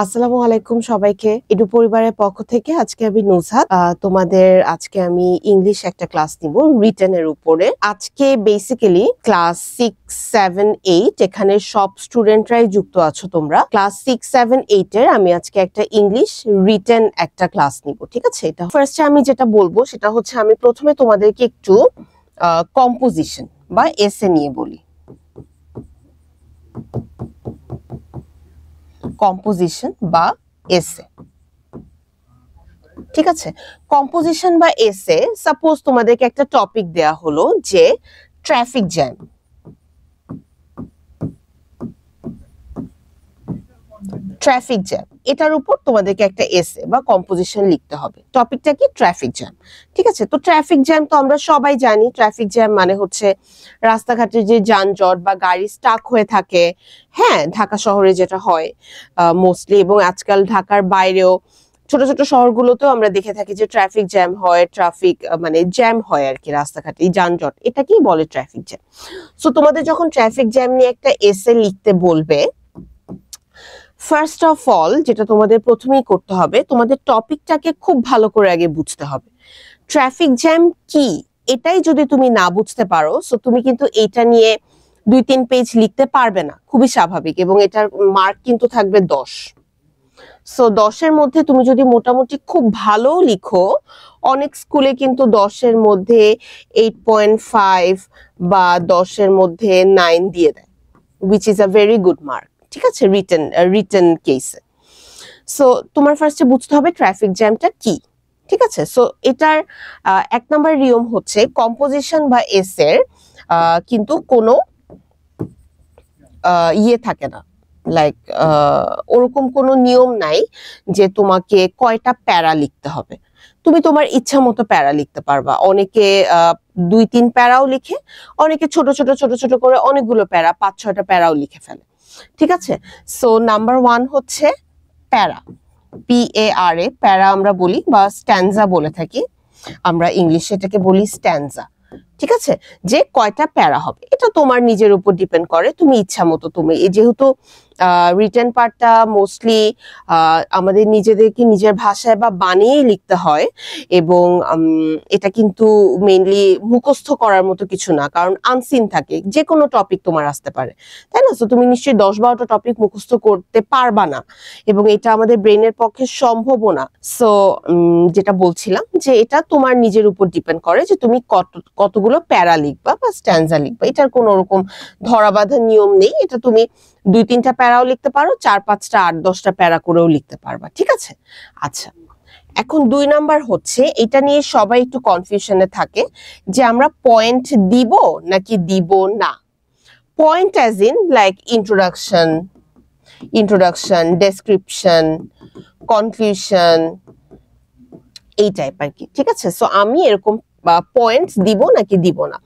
আসসালামু আলাইকুম সবাইকে। এডু পরিবারের পক্ষ থেকে আজকে আমি নুজহাত তোমাদের আজকে আমি ইংলিশ একটা ক্লাস নিব রিটেন এর উপরে। আজকে বেসিক্যালি ক্লাস 6, 7, 8 এখানে সব স্টুডেন্টরাই যুক্ত আছো তোমরা। ক্লাস 6, 7, 8 এর আমি আজকে একটা ইংলিশ রিটেন একটা ক্লাস নিব, ঠিক আছে? এটা ফার্স্টে আমি যেটা বলবো সেটা হচ্ছে আমি প্রথমে তোমাদেরকে একটু কম্পোজিশন বা এসে নিয়ে বলি। কম্পোজিশন বা এসে, ঠিক আছে? কম্পোজিশন বা এসে, সাপোজ তোমাদেরকে একটা টপিক দেয়া হলো যে ট্রাফিক জ্যাম। ট্রাফিক জ্যাম এটার উপর তোমাদেরকে একটা এসে বা কম্পোজিশন লিখতে হবে। টপিকটা কি? ট্রাফিক জ্যাম, ঠিক আছে? তো ট্রাফিক জ্যাম তো আমরা সবাই জানি। ট্রাফিক জ্যাম মানে হচ্ছে রাস্তাঘাটে যে যানজট বা গাড়ি স্টাক হয়ে থাকে, হ্যাঁ, ঢাকা শহরে যেটা হয় মোস্টলি, এবং আজকাল ঢাকার বাইরেও ছোট ছোট শহরগুলোতেও আমরা দেখে থাকি যে ট্রাফিক জ্যাম হয়, ট্রাফিক মানে জ্যাম হয় আর কি রাস্তাঘাটে, এই যানজট, এটাকেই বলে ট্রাফিক জ্যাম। সো তোমাদের যখন ট্রাফিক জ্যাম নিয়ে একটা এসে লিখতে বলবে, ফার্স্ট অফ অল যেটা তোমাদের প্রথমেই করতে হবে, তোমাদের টপিকটাকে খুব ভালো করে আগে বুঝতে হবে। ট্রাফিক জ্যাম কি এটাই যদি তুমি না বুঝতে পারো, সো তুমি কিন্তু এটা নিয়ে 2-3 পেজ লিখতে পারবে না, খুবই স্বাভাবিক, এবং এটার মার্ক কিন্তু থাকবে 10। সো 10-এর মধ্যে তুমি যদি মোটামুটি খুব ভালো লিখো, অনেক স্কুলে কিন্তু 10-এর মধ্যে 8.5 বা 10-এর মধ্যে 9 দিয়ে দেয়, which is a very good mark, ঠিক আছে? রিটেন কেসে। সো তোমার ফার্স্টে বুঝতে হবে ট্রাফিক জ্যামটা কি, ঠিক আছে? সো এটার 1 নাম্বার নিয়ম হচ্ছে কম্পোজিশন বা এসের কিন্তু কোনো ইয়ে থাকে না, লাইক ওরকম কোনো নিয়ম নাই যে তোমাকে কয়টা প্যারা লিখতে হবে। তুমি তোমার ইচ্ছা মতো প্যারা লিখতে পারবা। অনেকে 2-3 প্যারাও লিখে, অনেকে ছোট ছোট ছোট ছোট করে অনেকগুলো প্যারা, 5-6টা প্যারাও লিখে ফেলে, ঠিক আছে? সো নাম্বার 1 হচ্ছে প্যারা, PARA, প্যারা আমরা বলি বা স্ট্যান্জা বলে থাকি, আমরা ইংলিশে এটাকে বলি স্ট্যান্জা, ঠিক আছে? যে কয়টা প্যারা হবে এটা তোমার নিজের উপর ডিপেন্ড করে, তুমি ইচ্ছা মতো তুমি, যেহেতু রিটেন পার্টটা মোস্টলি আমাদের নিজেদেরকে নিজের ভাষায় বা বানিয়েই লিখতে হয়, এবং এটা কিন্তু মেইনলি মুখস্থ করার মতো কিছু না, কারণ আনসিন থাকে, যে কোনো টপিক তোমার আসতে পারে, তাই না? তো তুমি নিশ্চয়ই 10-12টা টপিক মুখস্থ করতে পারবা না, এবং এটা আমাদের ব্রেনের পক্ষে সম্ভবও না। সো যেটা বলছিলাম যে এটা তোমার নিজের উপর ডিপেন্ড করে যে তুমি কতগুলো প্যারা লিখবা বা স্ট্যান্জা লিখবা। এটার কোনো রকম ধরাবাঁধা নিয়ম নেই, এটা তুমি 2-3টা প্যারাও লিখতে পারো, 4-5টা 8-10টা প্যারা করেও লিখতে পারবা, ঠিক আছে? আচ্ছা, এখন 2 নাম্বার হচ্ছে, এটা নিয়ে সবাই একটু কনফিউশনে থাকে যে আমরা পয়েন্ট দিব নাকি দিব না। Point as in like introduction, description, conclusion, এই টাইপ আর কি, ঠিক আছে? সো আমি এরকম পয়েন্টস দিব নাকি দিব না,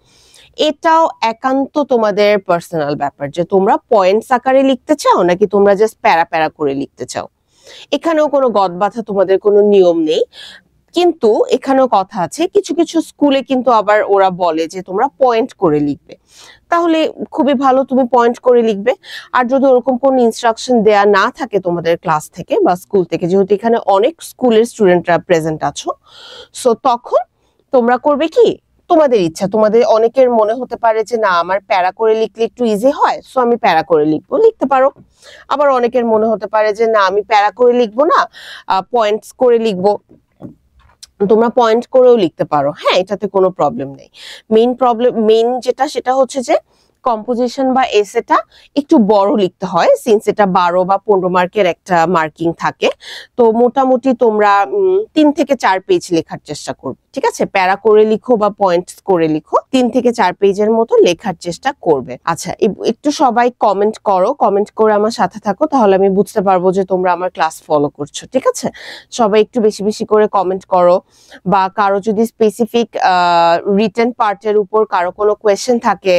এটাও একান্ত তোমাদের পার্সোনাল ব্যাপার যে তোমরা পয়েন্টস আকারে লিখতে চাও নাকি তোমরা জাস্ট প্যারা প্যারা করে লিখতে চাও। এখানেও কোনো গদবাঁধা তোমাদের কোনো নিয়ম নেই, কিন্তু এখানেও কথা আছে, কিছু কিছু স্কুলে কিন্তু আবার ওরা বলে যে তোমরা পয়েন্ট করে লিখবে, তাহলে খুবই ভালো, তুমি পয়েন্ট করে লিখবে। আর যদি ওরকম কোনো ইনস্ট্রাকশন দেয়া না থাকে তোমাদের ক্লাস থেকে বা স্কুল থেকে, যেহেতু এখানে অনেক স্কুলের স্টুডেন্টরা প্রেজেন্ট আছো, সো তখন তোমরা করবে কি, তোমাদের ইচ্ছা, তোমাদের অনেকের মনে হতে পারে যে না আমার প্যারা করে লিখলে একটু ইজি হয়, সো আমি প্যারা করে লিখবো, লিখতে পারো। আবার অনেকের মনে হতে পারে যে না আমি প্যারা করে লিখবো না, পয়েন্টস করে লিখবো, তোমরা পয়েন্ট করেও লিখতে পারো, হ্যাঁ, এটাতে কোনো প্রবলেম নেই। মেইন যেটা সেটা হচ্ছে যে কম্পোজিশন বা এসেটা একটু বড় লিখতে হয়, সিন্স এটা 12 বা 15 মার্কের একটা মার্কিং থাকে। তো মোটামুটি তোমরা 3 থেকে 4 পেজ লেখার চেষ্টা করবে, ঠিক আছে? প্যারা করে লিখো বা পয়েন্টস করে লিখো, 3 থেকে 4 পেজের মতো লেখার চেষ্টা করবে। আচ্ছা, একটু সবাই কমেন্ট করো, কমেন্ট করে আমার সাথে থাকো, তাহলে আমি বুঝতে পারবো যে তোমরা আমার ক্লাস ফলো করছো, ঠিক আছে? সবাই একটু বেশি বেশি করে কমেন্ট করো, বা কারো যদি স্পেসিফিক রিটেন পার্টের উপর কারো কোনো কোয়েশ্চেন থাকে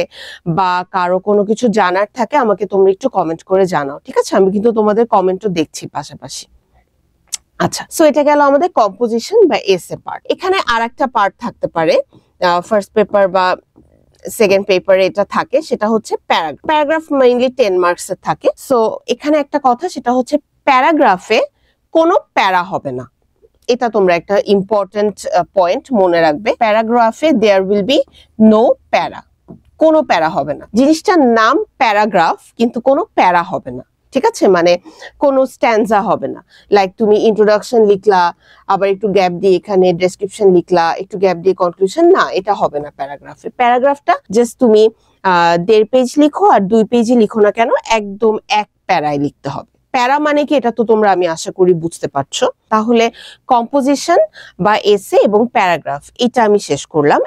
বা কারো কোনো কিছু জানার থাকে, আমাকে তোমরা একটু কমেন্ট করে জানাও, ঠিক আছে? আমি কিন্তু তোমাদের কমেন্টও দেখছি পাশাপাশি। আচ্ছা, সো এটা গেল আমাদের কম্পোজিশন বা এসে পার্ট। এখানে আরেকটা পার্ট থাকতে পারে, ফার্স্ট পেপার বা সেকেন্ড পেপারে এটা থাকে, সেটা হচ্ছে প্যারাগ্রাফ। প্যারাগ্রাফ মেইনলি 10 মার্কস এর থাকে। সো এখানে একটা কথা, সেটা হচ্ছে প্যারাগ্রাফে কোনো প্যারা হবে না, এটা তোমরা একটা ইম্পর্টেন্ট পয়েন্ট মনে রাখবে। প্যারাগ্রাফে দেয়ার উইল বি নো প্যারা, কোনো প্যারা হবে না। জিনিসটার নাম প্যারাগ্রাফ, কিন্তু কোনো প্যারা হবে না, ঠিক আছে? মানে কোনো স্ট্যান্সা হবে না। লাইক তুমি ইন্ট্রোডাকশন লিখলা, আবার একটু গ্যাপ দিয়ে এখানে ডেসক্রিপশন লিখলা, একটু গ্যাপ দিয়ে কনক্লুশন, না, এটা হবে না প্যারাগ্রাফে। প্যারাগ্রাফটা জাস্ট তুমি 1.5 পেজ লিখো আর 2 পেজে লিখো না কেন, একদম এক প্যারায় লিখতে হবে। প্যারা মানে কি, এটা তো তোমরা আমি আশা করি বুঝতে পারছো। তাহলে কম্পোজিশন বা এসে এবং প্যারাগ্রাফ, এটা আমি শেষ করলাম।